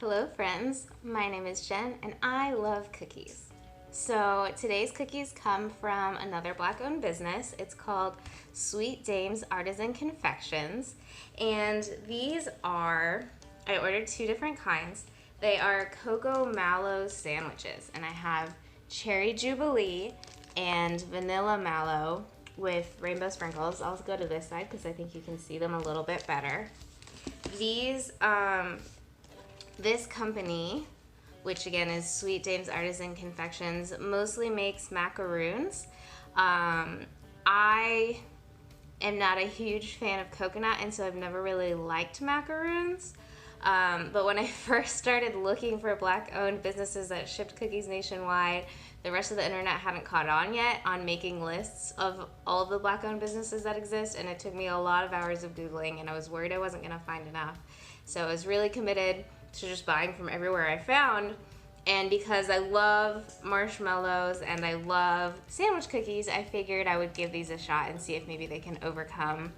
Hello friends, my name is Jen and I love cookies. So today's cookies come from another Black-owned business. It's called Sweet Dames Artisan Confections, and these are, I ordered two different kinds. They are Cocomallow sandwiches, and I have cherry Jubilee and vanilla mallow with rainbow sprinkles. I'll go to this side because I think you can see them a little bit better. These, this company, which again is Sweet Dames Artisan Confections, mostly makes macaroons. I am not a huge fan of coconut, and so I've never really liked macaroons. But when I first started looking for Black-owned businesses that shipped cookies nationwide, the rest of the internet hadn't caught on yet on making lists of all of the Black-owned businesses that exist, and it took me a lot of hours of Googling, and I was worried I wasn't going to find enough. So I was really committed to just buying from everywhere I found. And because I love marshmallows and I love sandwich cookies, I figured I would give these a shot and see if maybe they can overcome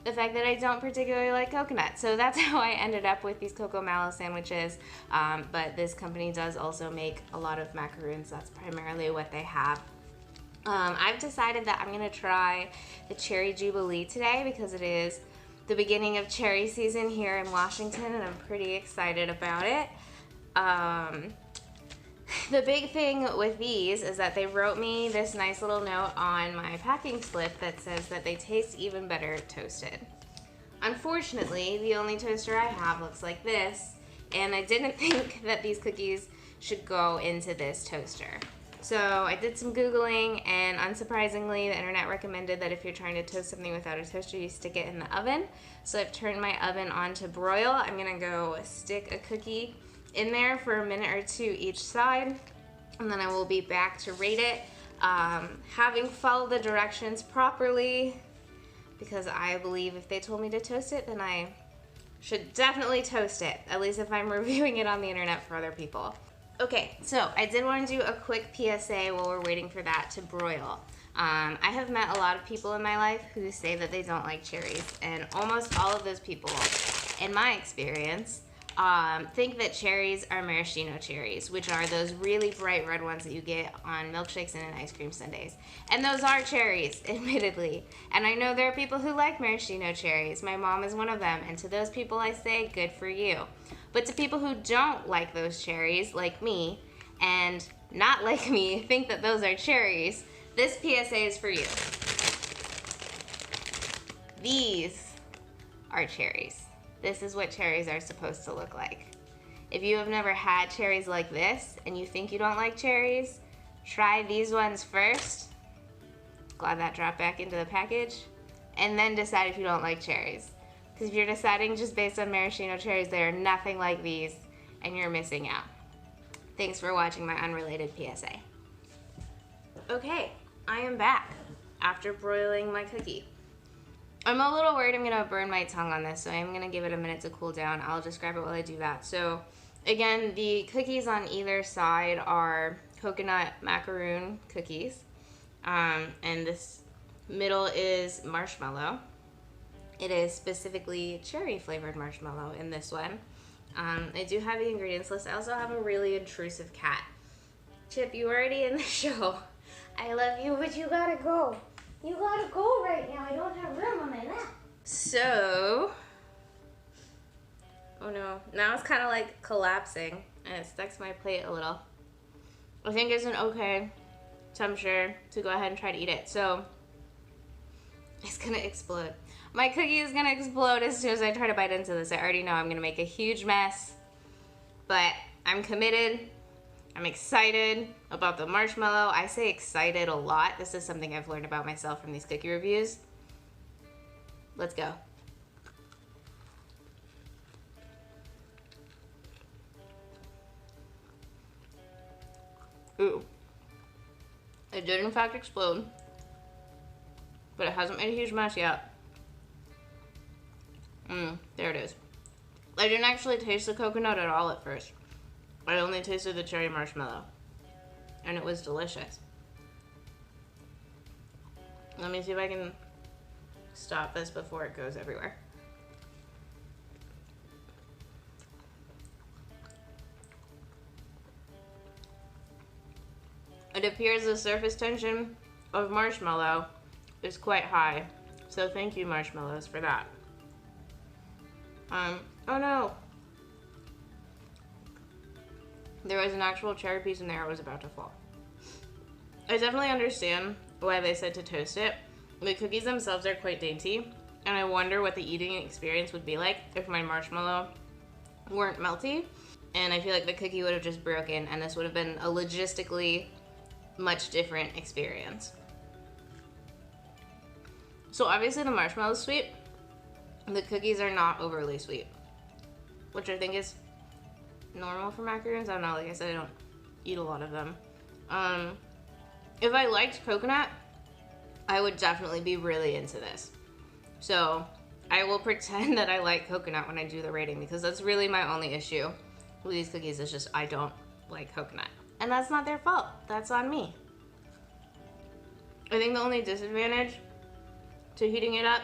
the fact that I don't particularly like coconut. So that's how I ended up with these Cocomallow sandwiches. But this company does also make a lot of macaroons. That's primarily what they have. I've decided that I'm gonna try the Cherry Jubilee today because it is the beginning of cherry season here in Washington, and I'm pretty excited about it. The big thing with these is that they wrote me this nice little note on my packing slip that says that they taste even better toasted. Unfortunately, the only toaster I have looks like this, and I didn't think that these cookies should go into this toaster. So I did some Googling, and unsurprisingly, the internet recommended that if you're trying to toast something without a toaster, you stick it in the oven. So I've turned my oven on to broil. I'm gonna go stick a cookie in there for a minute or two each side, and then I will be back to rate it. Having followed the directions properly, because I believe if they told me to toast it, then I should definitely toast it, at least if I'm reviewing it on the internet for other people. Okay, so I did want to do a quick PSA while we're waiting for that to broil. I have met a lot of people in my life who say that they don't like cherries, and almost all of those people, in my experience, think that cherries are maraschino cherries, which are those really bright red ones that you get on milkshakes and in ice cream sundaes. And those are cherries, admittedly. And I know there are people who like maraschino cherries. My mom is one of them, and to those people I say, good for you. But to people who don't like those cherries, like me, and not like me, think that those are cherries, this PSA is for you. These are cherries. This is what cherries are supposed to look like. If you have never had cherries like this and you think you don't like cherries, try these ones first. Glad that dropped back into the package. And then decide if you don't like cherries. Because if you're deciding just based on maraschino cherries, they are nothing like these, and you're missing out. Thanks for watching my unrelated PSA. Okay, I am back after broiling my cookie. I'm a little worried I'm gonna burn my tongue on this, so I'm gonna give it a minute to cool down. I'll describe it while I do that. So again, the cookies on either side are coconut macaroon cookies, and this middle is marshmallow. It is specifically cherry flavored marshmallow in this one. I do have the ingredients list. I also have a really intrusive cat. Chip, you already in the show. I love you, but you gotta go. You gotta go right now. I don't have room on my lap. So, oh no. Now it's kind of like collapsing, and it stuck to my plate a little. I think it's an okay temperature to go ahead and try to eat it. So, it's gonna explode. My cookie is gonna explode as soon as I try to bite into this. I already know I'm gonna make a huge mess, but I'm committed. I'm excited about the marshmallow. I say excited a lot. This is something I've learned about myself from these cookie reviews. Let's go. Ooh. It did in fact explode, but it hasn't made a huge mess yet. There it is. I didn't actually taste the coconut at all at first. I only tasted the cherry marshmallow, and it was delicious. Let me see if I can stop this before it goes everywhere. It appears the surface tension of marshmallow is quite high. So thank you, marshmallows, for that. Oh no. There was an actual cherry piece in there. It was about to fall. I definitely understand why they said to toast it. The cookies themselves are quite dainty, and I wonder what the eating experience would be like if my marshmallow weren't melty. And I feel like the cookie would have just broken, and this would have been a logistically much different experience. So obviously the marshmallow is sweet. The cookies are not overly sweet, which I think is normal for macaroons. I don't know, like I said, I don't eat a lot of them. If I liked coconut, I would definitely be really into this. So I will pretend that I like coconut when I do the rating, because that's really my only issue with these cookies, is just I don't like coconut. And that's not their fault, that's on me. I think the only disadvantage to heating it up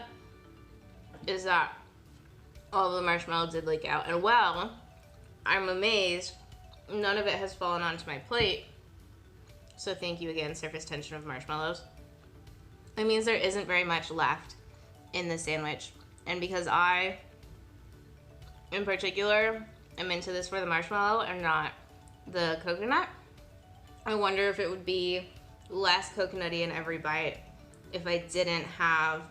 is that all of the marshmallow did leak out. And well, I'm amazed none of it has fallen onto my plate. So thank you again, surface tension of marshmallows. It means there isn't very much left in the sandwich. And because I, in particular, am into this for the marshmallow and not the coconut, I wonder if it would be less coconutty in every bite if I didn't have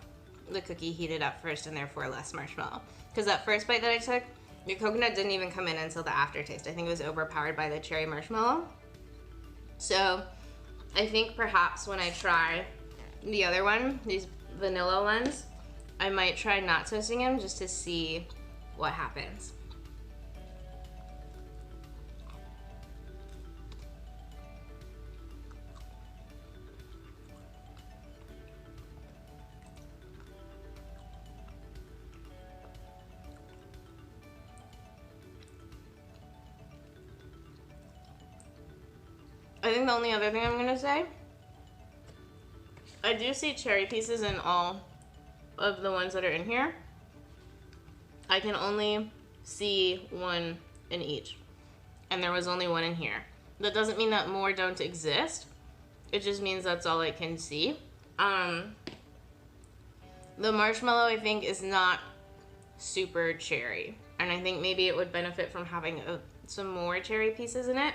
the cookie heated up first and therefore less marshmallow. Because that first bite that I took, the coconut didn't even come in until the aftertaste. I think it was overpowered by the cherry marshmallow. So I think perhaps when I try the other one, these vanilla ones, I might try not toasting them just to see what happens. I think the only other thing I'm gonna say, I do see cherry pieces in all of the ones that are in here. I can only see one in each, and there was only one in here. That doesn't mean that more don't exist. It just means that's all I can see. The marshmallow, I think, is not super cherry, and I think maybe it would benefit from having some more cherry pieces in it.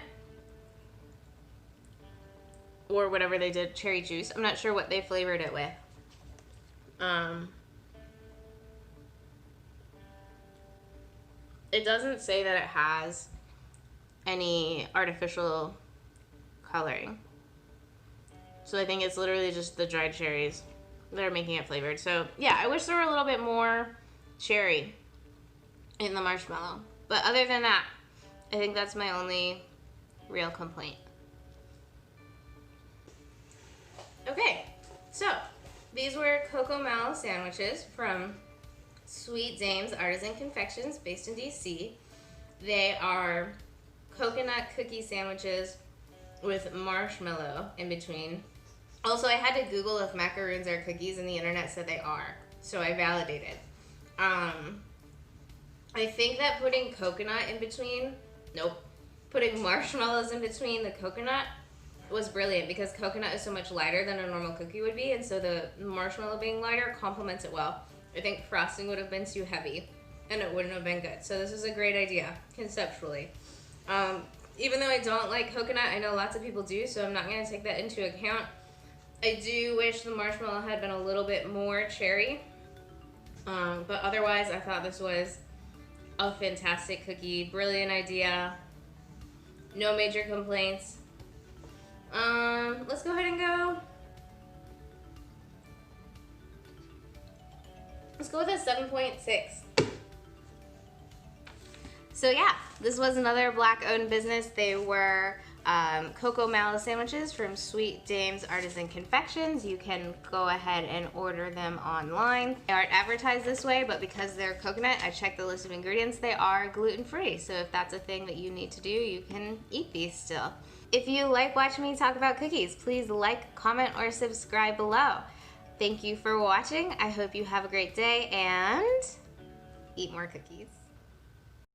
Or whatever they did, cherry juice. I'm not sure what they flavored it with. It doesn't say that it has any artificial coloring. So I think it's literally just the dried cherries that are making it flavored. So yeah, I wish there were a little bit more cherry in the marshmallow. But other than that, I think that's my only real complaint. Okay, so these were Cocomallow sandwiches from Sweet Dames Artisan Confections, based in DC. They are coconut cookie sandwiches with marshmallow in between. Also, I had to Google if macaroons are cookies, and the internet said they are, so I validated. I think that putting coconut in between, putting marshmallows in between the coconut was brilliant, because coconut is so much lighter than a normal cookie would be, and so the marshmallow being lighter complements it well. I think frosting would have been too heavy and it wouldn't have been good. So this is a great idea conceptually. Even though I don't like coconut, I know lots of people do, so I'm not going to take that into account. I do wish the marshmallow had been a little bit more cherry, but otherwise I thought this was a fantastic cookie, brilliant idea, no major complaints. Let's go ahead and go. Let's go with a 7.6. So yeah, this was another Black-owned business. They were Cocomallow sandwiches from Sweet Dames Artisan Confections. You can go ahead and order them online. They aren't advertised this way, but because they're coconut, I checked the list of ingredients, they are gluten-free. So if that's a thing that you need to do, you can eat these still. If you like watching me talk about cookies, please like, comment, or subscribe below. Thank you for watching. I hope you have a great day and eat more cookies.